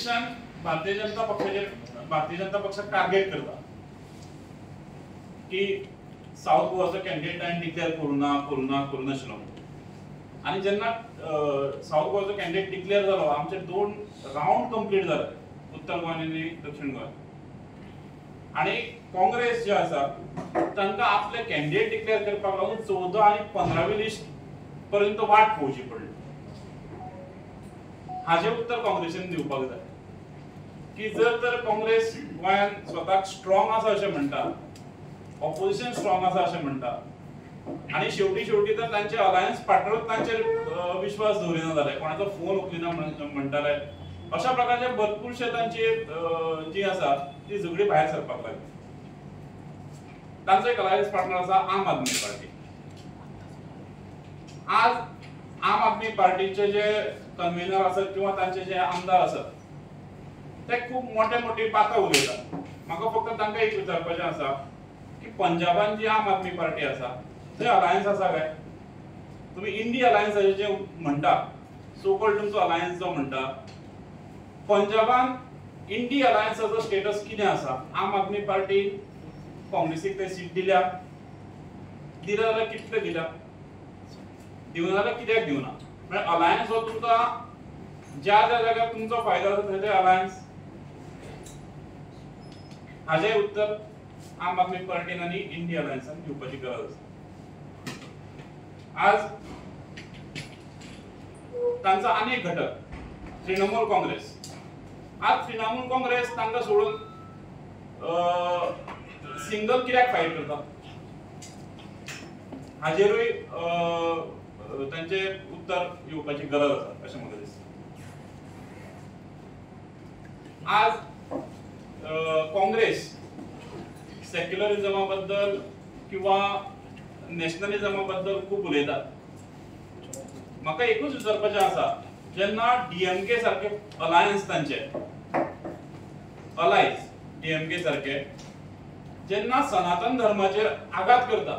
Opposition Bharatiya Janata पक्षाक target करता की साऊथ गोवाचो कॅन्डिडेट हांवें डिक्लेअर करूनाशिल्लो आणि जेन्ना साऊथ गोवाचो कॅन्डिडेट डिक्लेअर जालो आमचे 2 राउंड कंप्लीट जाले उत्तर गोवा आणि दक्षिण गोवा आणि काँग्रेस जे आसा तांकां आपले कॅन्डिडेट डिक्लेअर करपाक लागून 14 आणि 15वी लिस्ट पर्यंत वाट पोवची पडली. हाजे उत्तर काँग्रेसीन दिवपाक जाय की जर तर काँग्रेस गोंयांत स्वताक स्ट्रॉंग आसा अशें म्हणटा, ऑपोजिशन स्ट्रॉंग आसा अशें म्हणटा आणि शेवटी तर तांचे अलायन्स पार्टनरूच तांचेर विश्वास दवरिना जाले, कोणाचो फोन उखलिना म्हणटाले, अशा प्रकारचे भरपूरशे तांची जी आसा ती झगडी भायर सरपाक लागली. तांचो एक अलायन्स पार्टनर आसा आम आदमी पार्टी. आज आम आदमी पार्टीचे जे कन्व्हेनर आसत किंवा तांचे जे आमदार आसत ते खूप मोठी बातां उलयतात. म्हाका फक्त तांकां एक विचारपाचें आसा की पंजाबान जी आम आदमी पार्टी आसा थंय अलायन्स आसा काय? तुम्ही इंडी अलायन्स जे म्हणटा, सो कॉल्ड तुमचो अलायन्स जो म्हणटा, पंजाबान इंडी अलायन्साचो स्टेटस कितें आसा? आम आदमी पार्टी काँग्रेसीक ते सीट दिल्या जाल्यार कितले दिल्या, दिवना जाल्यार कित्याक दिवना? म्हणजे अलायन्स हो तुमकां ज्या जाग्यार तुमचो फायदो आसा थंय ते अलायन्स. हाजे उत्तर आम आदमी पार्टीन आणि इंडी अलायन्सान दिवपाची गरज आसा. आज तांचा आनी एक घटक तृणमूल काँग्रेस. आज तृणमूल काँग्रेस तांकां सोडून सिंगल कित्याक फायट करता हाजेरूय तांचे उत्तर येवपाची गरज आसा अशें म्हाका दिसता. आज काँग्रेस सेक्युलरिझमा बद्दल किंवा नॅशनलिझमा बद्दल खूप उलयतात. म्हाका एकूच विचारपाचें आसा, जेन्ना डीएमके सारखे अलायन्स तांचे अलायन्स डीएमके सारखे जेन्ना सनातन धर्माचेर आघात करता,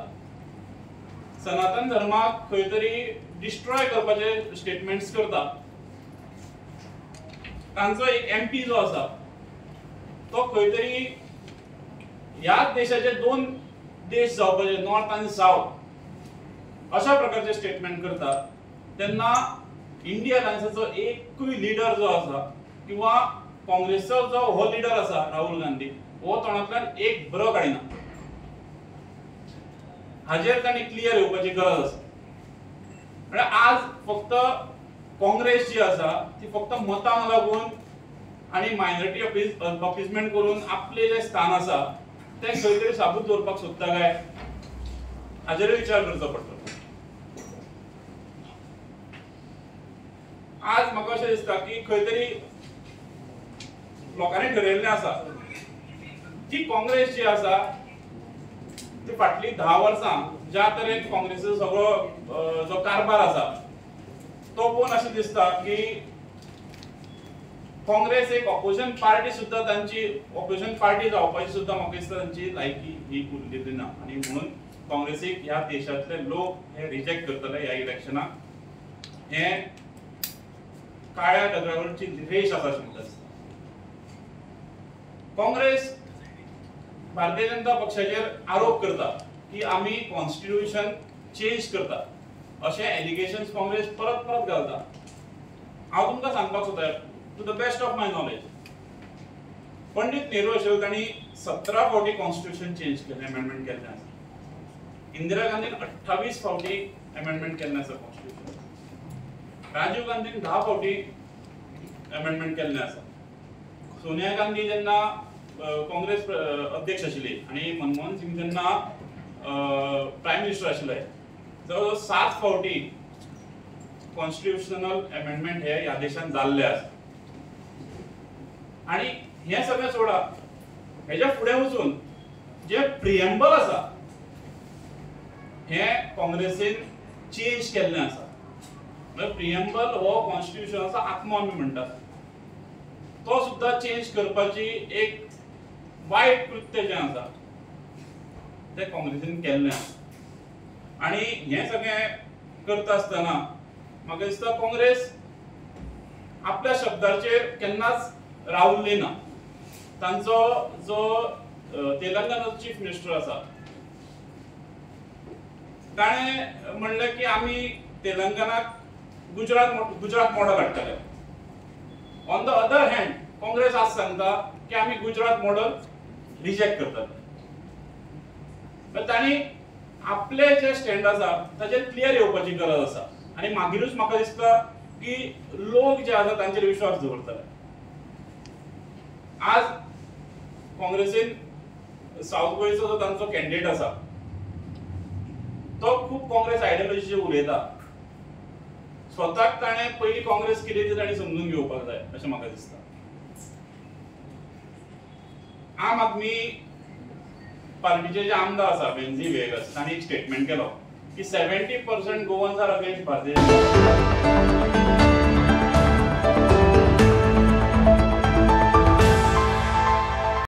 सनातन धर्माक खंय तरी डिस्ट्रॉय करपाचे स्टेटमेंट्स करता, तांचो एक एमपी जो आसा तो खंय तरी ह्याच देशाचे 2 देश जावपाचे नॉर्थ आणि साउथ अशा प्रकारचे स्टेटमेंट करता, तेन्ना इंडिया अलायन्साचो एकूय लिडर जो आसा किंवा काँग्रेसचो जो हो लिडर आसा राहुल गांधी हो तोंडांतल्यान एक बरो काडिना. हाजेर तांणी क्लियर येवपाची गरज आसा. म्हणजे आज फक्त काँग्रेस जी आसा ती फक्त मतांक लागून आणि मायनॉरिटी अपीजमेंट करून आपले जे स्थान आसा ते खंय तरी साबूत दवरपाक सोदता काय हाजेर विचार करचो पडटलो. आज म्हाका अशें दिसता की खंय तरी लोकांनी ठरयल्लें आसा की काँग्रेस जी आसा ती फाटली 10 वर्सां ज्या तरेन काँग्रेसीचो सगळो जो कारभार आसा तो पळोवन अशें दिसता की काँग्रेस एक ऑपोजिशन पार्टी सुद्धा तांची ऑपोजिशन पार्टी जावपाची सुद्धा म्हाका दिसता तांची लायकी ही उरलेली ना आणि म्हणून काँग्रेसीक ह्या देशातले लोक हे रिजेक्ट करतले ह्या इलेक्शनाक. हे काळ्या दगडावरची रेश आसा अशें म्हाका दिसता. काँग्रेस भारतीय जनता पक्षाचेर आरोप करता की आमी कॉन्स्टिट्यूशन चेंज करता अशें एलिगेशन्स काँग्रेस परत घालता. हांव तुमकां सांगपाक सोदता to the best of my knowledge Pandit Nehru Ashok तांणी 17 फावटी कॉन्स्टिट्यूशन चेंज केलें, अमेंडमेंट केल्लें आसा. इंदिरा गांधीन 28 फावटी अमेंडमेंट केल्लें आसा कॉन्स्टिट्यूशन. राजीव गांधीन 10 फावटी अमेंडमेंट केल्लें आसा. सोनिया गांधी जेन्ना काँग्रेस अध्यक्ष आशिल्ली आणि मनमोहन सिंग जेन्ना प्रायम मिनिस्टर आशिल्ले जवळजवळ 7 फावटी कॉन्स्टिट्यूशनल अमेंडमेंट हे ह्या देशांत जाल्ले आसा. आणि हे सगळें सोडा, हेच्या फुडें वचून जे प्रिएम्बल आसा हे काँग्रेसीन चेंज केल्लें आसा. म्हणजे प्रिएम्बल हो कॉन्स्टिट्यूशनाचो आत्मो आमी म्हणटात, तो सुद्धा चेंज करपाची एक वाईट कृत्य जे आसा ते काँग्रेसीन केल्लें आसा. आणि हे सगळें करता आसतना म्हाका दिसता काँग्रेस आपल्या शब्दाचेर केन्नाच राहुल ना तांचो जो तेलंगणाचो चीफ मिनिस्टर आसा ताणे म्हणलें की आमी तेलंगणाक गुजरात मॉडल हाडटले. On the other hand Congress आज सांगता की आमी गुजरात मॉडल रिजेक्ट करतले. पण तांणी आपले जे स्टँड आसा ताचेर क्लियर येवपाची गरज आसा आनी मागीरूच म्हाका दिसता की लोक जे आसा तांचेर विश्वास दवरतले. आज काँग्रेसीन साऊथ गोंयचो जो तांचो कॅन्डिडेट आसा तो खूब काँग्रेस आयडियोलॉजीचेर उलयता. स्वताक ताणें पयली काँग्रेस कितें तें ताणें समजून घेवपाक जाय अशें म्हाका दिसता. आम आदमी पार्टीचे जे आमदार आसा बेनझी वेगस तांणी एक स्टेटमेंट केलो की 70% Goans R against Bharatiya Janata party.